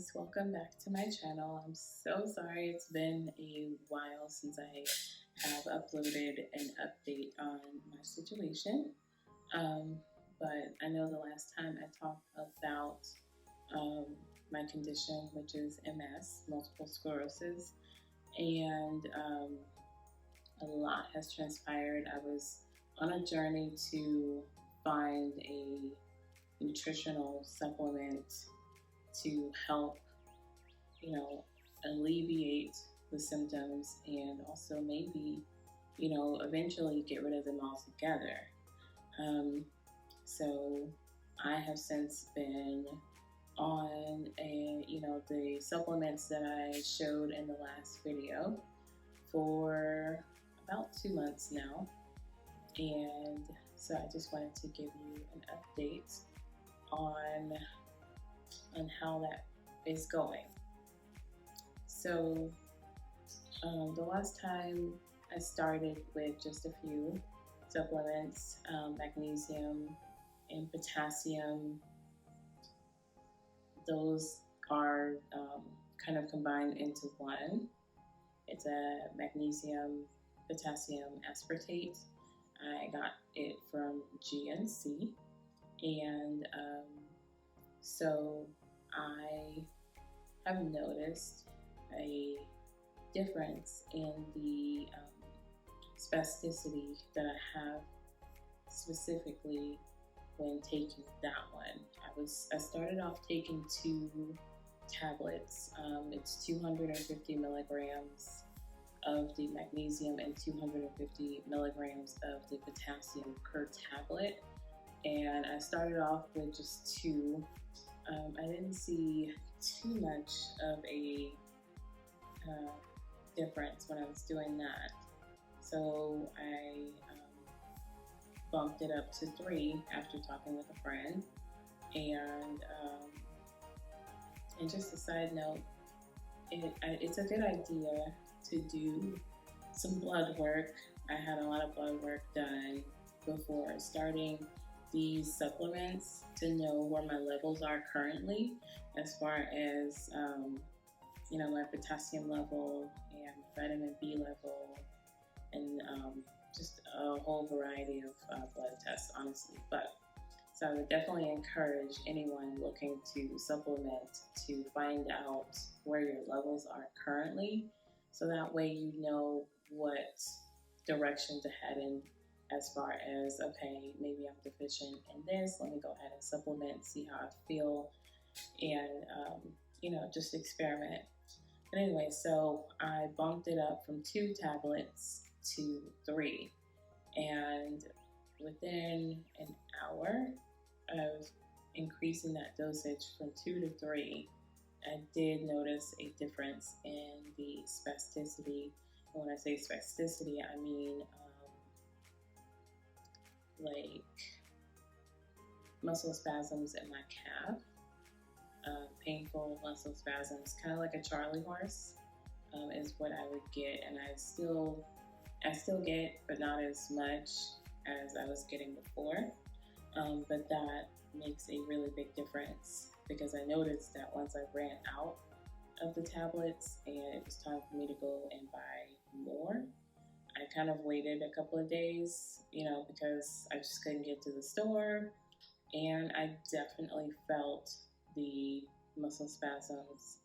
guys, welcome back to my channel. I'm so sorry it's been a while since I have uploaded an update on my situation. Um, but I know the last time I talked about um, my condition, which is MS, multiple sclerosis, and a lot has transpired. I was on a journey to find a nutritional supplement to help, alleviate the symptoms and also maybe, eventually get rid of them altogether. Um, so I have since been on the supplements that I showed in the last video for about 2 months now. And so I just wanted to give you an update on how that is going. So the last time I started with just a few supplements, magnesium and potassium. Those are kind of combined into one. It's a magnesium potassium aspartate. I got it from GNC, and so I have noticed a difference in the spasticity that I have specifically when taking that one. I started off taking 2 tablets. It's 250 milligrams of the magnesium and 250 milligrams of the potassium per tablet. And I started off with just 2. I didn't see too much of a difference when I was doing that. So I bumped it up to 3 after talking with a friend. And just a side note, it's a good idea to do some blood work. I had a lot of blood work done before starting these supplements to know where my levels are currently as far as my potassium level and vitamin B level, and just a whole variety of blood tests, honestly. But so I would definitely encourage anyone looking to supplement to find out where your levels are currently, so that way you know what direction to head in as far as, okay, maybe I'm deficient in this, let me go ahead and supplement, see how I feel, and just experiment. But anyway, so I bumped it up from 2 tablets to 3, and within an hour of increasing that dosage from 2 to 3, I did notice a difference in the spasticity. And when I say spasticity, I mean like muscle spasms in my calf, painful muscle spasms, kind of like a Charlie horse, is what I would get, and I still get, but not as much as I was getting before. But that makes a really big difference, because I noticed that once I ran out of the tablets and it was time for me to go and buy more, I kind of waited a couple of days, because I just couldn't get to the store, and I definitely felt the muscle spasms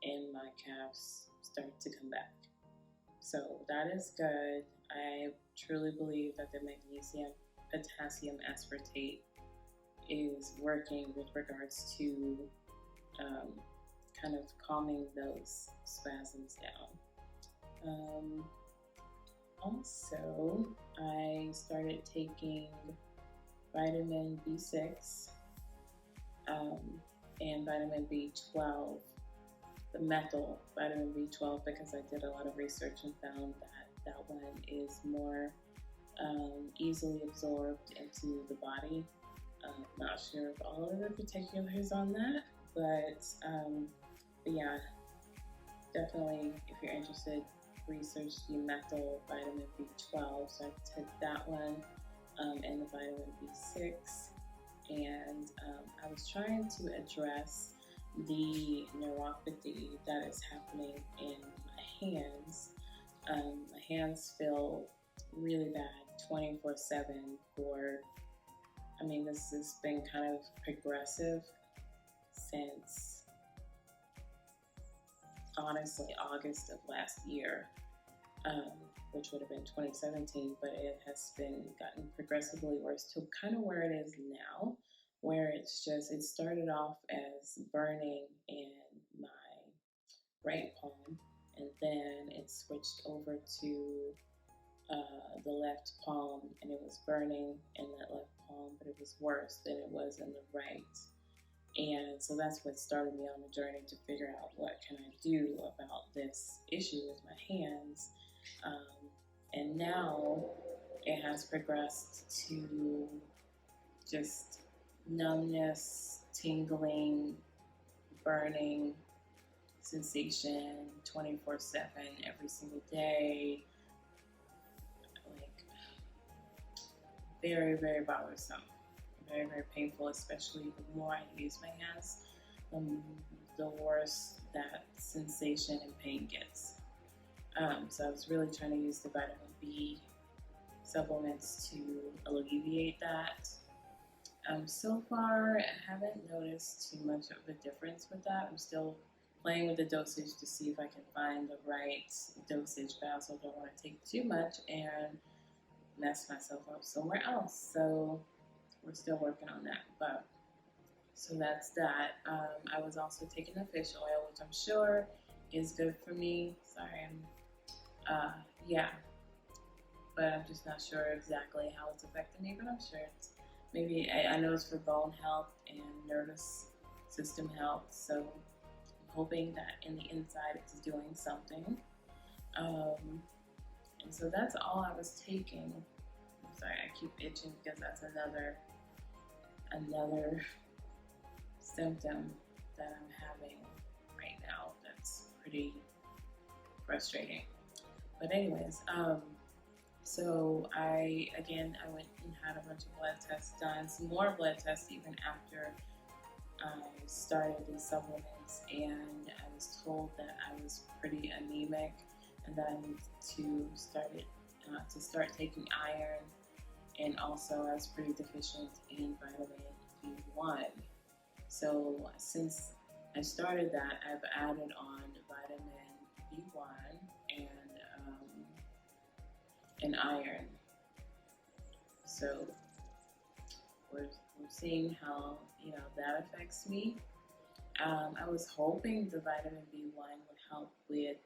in my calves start to come back. So that is good. I truly believe that the magnesium potassium aspartate is working with regards to kind of calming those spasms down. Also, I started taking vitamin B6 and vitamin B12, the methyl vitamin B12, because I did a lot of research and found that one is more easily absorbed into the body. Not sure of all of the particulars on that, but yeah, definitely if you're interested, research the methyl vitamin B12. So I took that one and the vitamin B6, and I was trying to address the neuropathy that is happening in my hands. My hands feel really bad 24/7 for, I mean, this has been kind of progressive since honestly August of last year, um, which would have been 2017, but it has been gotten progressively worse to kind of where it is now, where it's just, it started off as burning in my right palm, and then it switched over to the left palm, and it was burning in that left palm, but it was worse than it was in the right. And so that's what started me on the journey to figure out what can I do about this issue with my hands. And now it has progressed to just numbness, tingling, burning sensation 24/7 every single day. Like, very, very bothersome. Very, very painful, especially the more I use my hands, the worse that sensation and pain gets. So I was really trying to use the vitamin B supplements to alleviate that. So far, I haven't noticed too much of a difference with that. I'm still playing with the dosage to see if I can find the right dosage, but I also don't want to take too much and mess myself up somewhere else. So we're still working on that. But so that's that. I was also taking the fish oil, which I'm sure is good for me. Sorry, yeah, but I'm just not sure exactly how it's affecting me. But I'm sure it's maybe I know it's for bone health and nervous system health. So I'm hoping that in the inside it's doing something. And so that's all I was taking. I'm sorry, I keep itching because that's another symptom that I'm having right now that's pretty frustrating. But anyways, so I went and had a bunch of blood tests done, some more blood tests even after I started these supplements, and I was told that I was pretty anemic and that I needed to start taking iron, and also I was pretty deficient in vitamin B1. So since I started that, I've added on vitamin B1 and iron. So we're seeing how that affects me. I was hoping the vitamin B1 would help with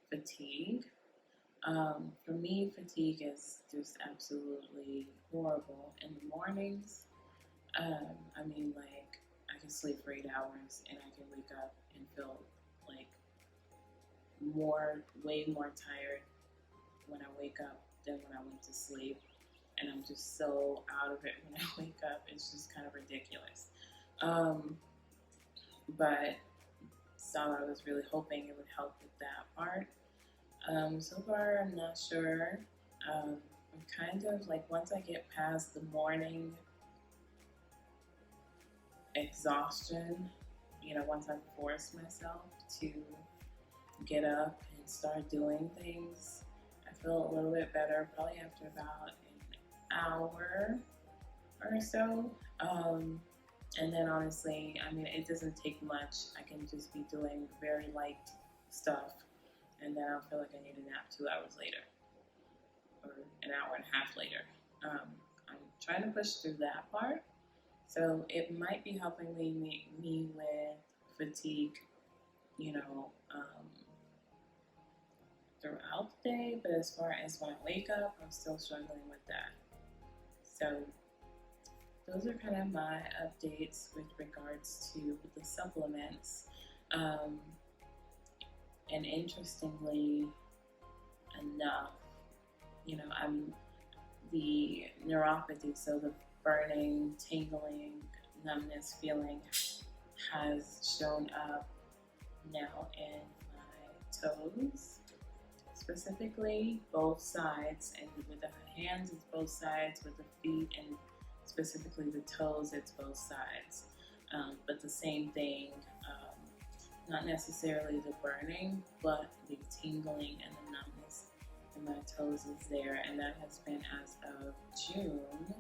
fatigue. For me, fatigue is just absolutely horrible in the mornings. I mean, like, I can sleep for 8 hours and I can wake up and feel like way more tired when I wake up than when I went to sleep. And I'm just so out of it when I wake up. It's just kind of ridiculous. But so I was really hoping it would help with that part. So far, I'm not sure. I'm kind of like, once I get past the morning exhaustion, once I force myself to get up and start doing things, I feel a little bit better probably after about an hour or so. And then honestly, I mean, it doesn't take much. I can just be doing very light stuff, and then I'll feel like I need a nap 2 hours later or an hour and a half later. I'm trying to push through that part. So it might be helping me with fatigue, throughout the day, but as far as when I wake up, I'm still struggling with that. So those are kind of my updates with regards to the supplements. And interestingly enough, I'm the neuropathy, so the burning, tingling, numbness feeling has shown up now in my toes, specifically both sides, and with the hands it's both sides, with the feet and specifically the toes it's both sides. but the same thing. Not necessarily the burning, but the tingling and the numbness in my toes is there, and that has been as of June,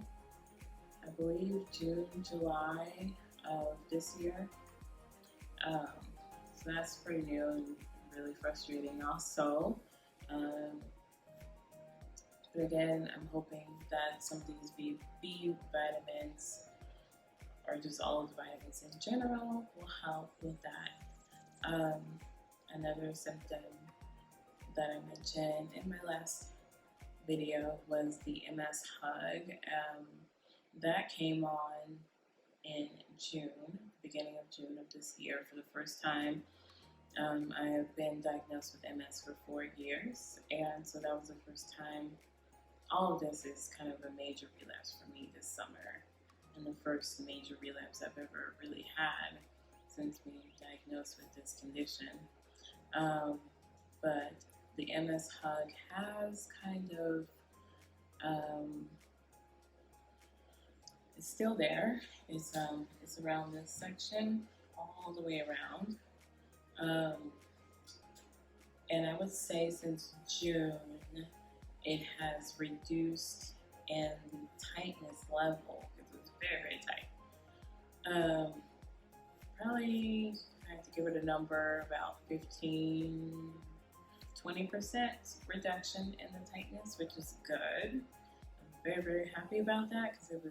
I believe June, July of this year. Um, so that's pretty new and really frustrating also. Um, but again, I'm hoping that some of these B vitamins, or just all of the vitamins in general, will help with that. Another symptom that I mentioned in my last video was the MS hug. That came on in June, beginning of June of this year for the first time. I have been diagnosed with MS for 4 years, and so that was the first time. All of this is kind of a major relapse for me this summer, and the first major relapse I've ever really had since being diagnosed with this condition. But the MS hug has kind of, it's still there. It's around this section, all the way around. And I would say since June, it has reduced in the tightness level, because it was very, very tight. Probably, I have to give it a number, about 15, 20% reduction in the tightness, which is good. I'm very, very happy about that, because it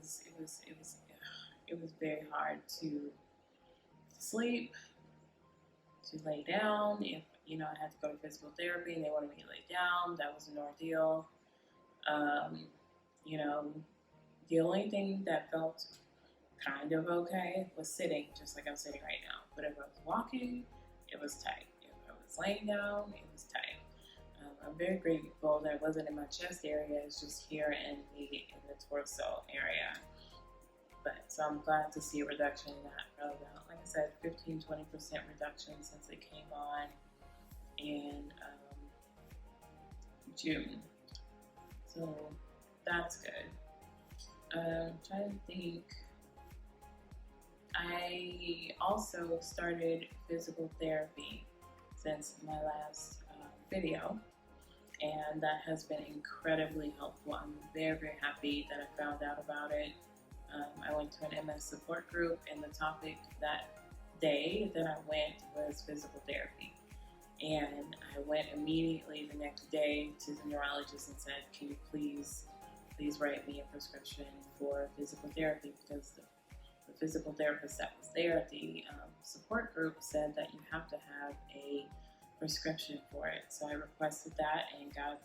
was very hard to sleep, to lay down. If I had to go to physical therapy and they wanted me to lay down, that was an ordeal. The only thing that felt kind of okay was sitting, just like I'm sitting right now. But if I was walking, it was tight. If I was laying down, it was tight. I'm very grateful that it wasn't in my chest area. It's just here in the torso area. So I'm glad to see a reduction in that. Probably about, like I said, 15-20% reduction since it came on in June. So that's good. I'm trying to think. I also started physical therapy since my last video, and that has been incredibly helpful. I'm very, very happy that I found out about it. I went to an MS support group, and the topic that day that I went was physical therapy. And I went immediately the next day to the neurologist and said, can you please write me a prescription for physical therapy, because the physical therapist that was there at the support group said that you have to have a prescription for it. So I requested that and got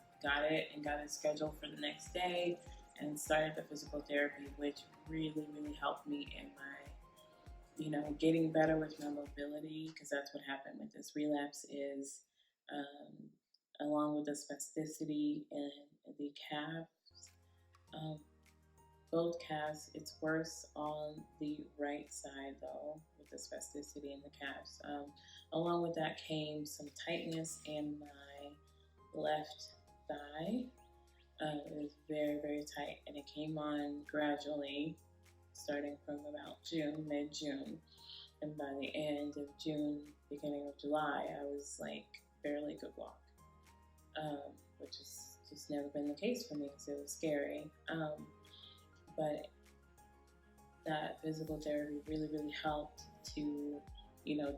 it scheduled for the next day and started the physical therapy, which really, really helped me in my, getting better with my mobility, because that's what happened with this relapse is, along with the spasticity in the calves, both calves, it's worse on the right side though, with the spasticity in the calves. Along with that came some tightness in my left thigh. It was very, very tight, and it came on gradually, starting from about mid-June. And by the end of June, beginning of July, I was like barely could walk, which has just never been the case for me because it was scary. But that physical therapy really, really helped to,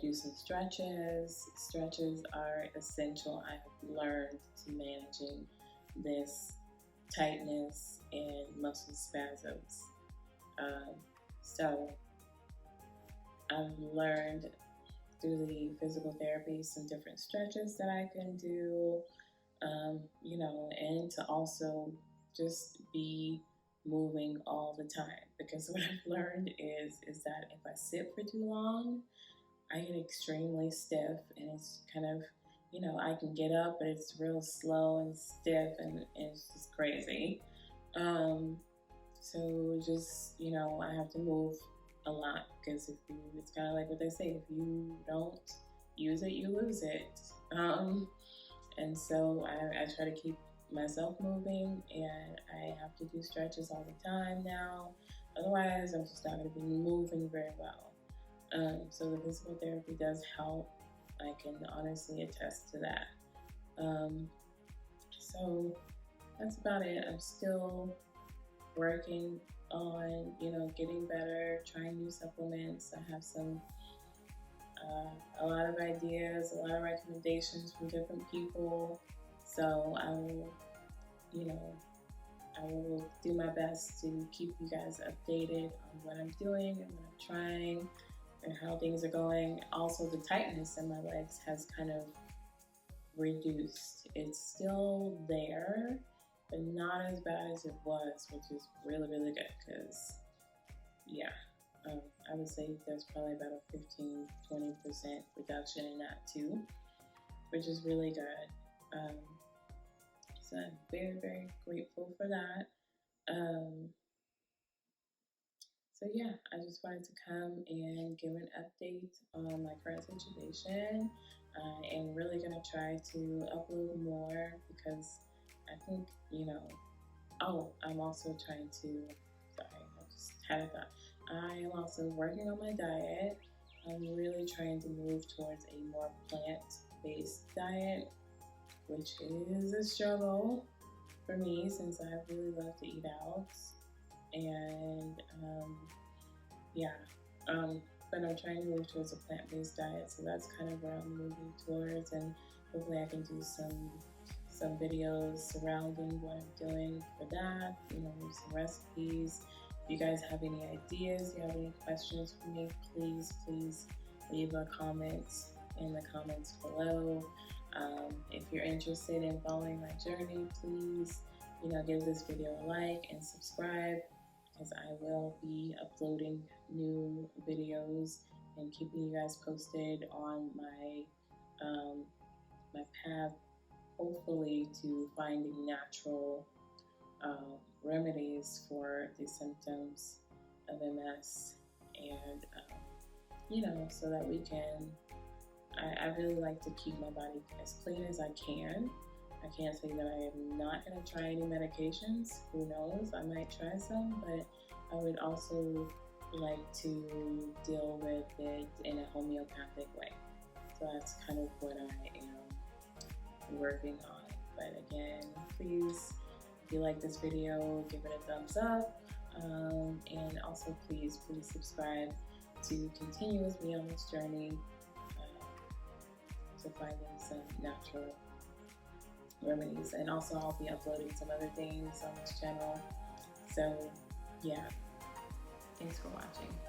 do some stretches. Stretches are essential. I have learned to managing this tightness and muscle spasms. So I've learned through the physical therapy some different stretches that I can do, and to also just be moving all the time, because what I've learned is that if I sit for too long, I get extremely stiff, and it's kind of, I can get up, but it's real slow and stiff, and it's just crazy. So just, I have to move a lot, because it's kind of like what they say, if you don't use it, you lose it. And so I try to keep myself moving, and I have to do stretches all the time now. Otherwise, I'm just not going to be moving very well. So the physical therapy does help. I can honestly attest to that. Um, so that's about it. I'm still working on, getting better, trying new supplements. I have a lot of ideas, a lot of recommendations from different people. So you know, I will do my best to keep you guys updated on what I'm doing and what I'm trying and how things are going. Also, the tightness in my legs has kind of reduced. It's still there, but not as bad as it was, which is really, really good because, yeah, I would say there's probably about a 15-20% reduction in that too, which is really good. Um, so I'm very, very grateful for that. Um, So yeah, I just wanted to come and give an update on my current situation. I am really gonna try to upload more because I think, oh, I'm also trying to, sorry, I just had a thought. I am also working on my diet. I'm really trying to move towards a more plant-based diet, which is a struggle for me since I really love to eat out. And yeah, um, but I'm trying to move towards a plant-based diet, so that's kind of where I'm moving towards, and hopefully I can do some videos surrounding what I'm doing for that. Some recipes. If you guys have any ideas, you have any questions for me, please leave a comment in the comments below. If you're interested in following my journey, please, give this video a like and subscribe because I will be uploading new videos and keeping you guys posted on my path, hopefully to finding natural remedies for the symptoms of MS, and so that we can. I really like to keep my body as clean as I can. I can't say that I am not going to try any medications. Who knows? I might try some, but I would also like to deal with it in a homeopathic way. So that's kind of what I am working on. But again, please, if you like this video, give it a thumbs up. And also, please subscribe to continue with me on this journey to finding some natural remedies. And also I'll be uploading some other things on this channel. So yeah, thanks for watching.